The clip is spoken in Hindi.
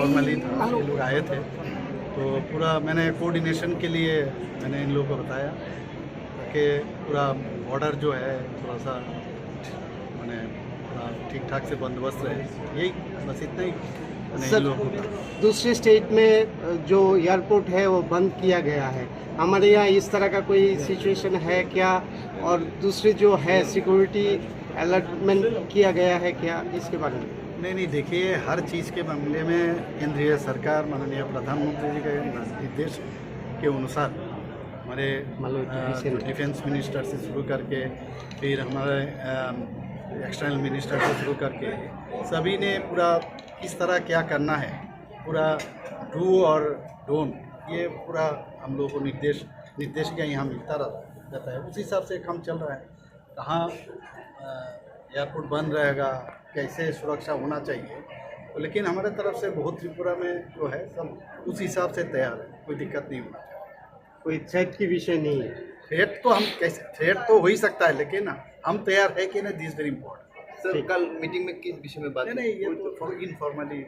इनफॉर्मली था, ये लोग आए थे, तो पूरा मैंने कोऑर्डिनेशन के लिए मैंने इन लोगों को बताया कि पूरा बॉर्डर जो है थोड़ा सा मैंने थोड़ा ठीक ठाक से बंदोबस्त रहे, यही बस इतना ही मैंने इन सर, लोगों को कहा। दूसरे स्टेट में जो एयरपोर्ट है वो बंद किया गया है, हमारे यहाँ इस तरह का कोई सिचुएशन है क्या? और दूसरी जो है सिक्योरिटी अलर्टमेंट किया गया है क्या, इसके बारे में? नहीं देखिए, हर चीज़ के मामले में केंद्रीय सरकार माननीय प्रधानमंत्री जी के निर्देश के अनुसार हमारे डिफेंस मिनिस्टर से शुरू करके फिर हमारे एक्सटर्नल मिनिस्टर से शुरू करके सभी ने पूरा किस तरह क्या करना है, पूरा डू और डोंट, ये पूरा हम लोगों को निर्देश क्या यहाँ मिलता रहता है, उसी हिसाब से काम चल रहा है। कहाँ एयरपोर्ट बंद रहेगा, कैसे सुरक्षा होना चाहिए, तो लेकिन हमारे तरफ से बहुत त्रिपुरा में जो है सब उस हिसाब से तैयार है, कोई दिक्कत नहीं होना चाहिए। कोई थ्रेट की विषय नहीं है? थ्रेट तो हम कैसे, थ्रेट तो हो ही सकता है, लेकिन हम तैयार है कि नहीं, दिस वेरी इम्पोर्टेंट। सर, कल मीटिंग में किस विषय में बात? नहीं, ये तो इनफॉर्मली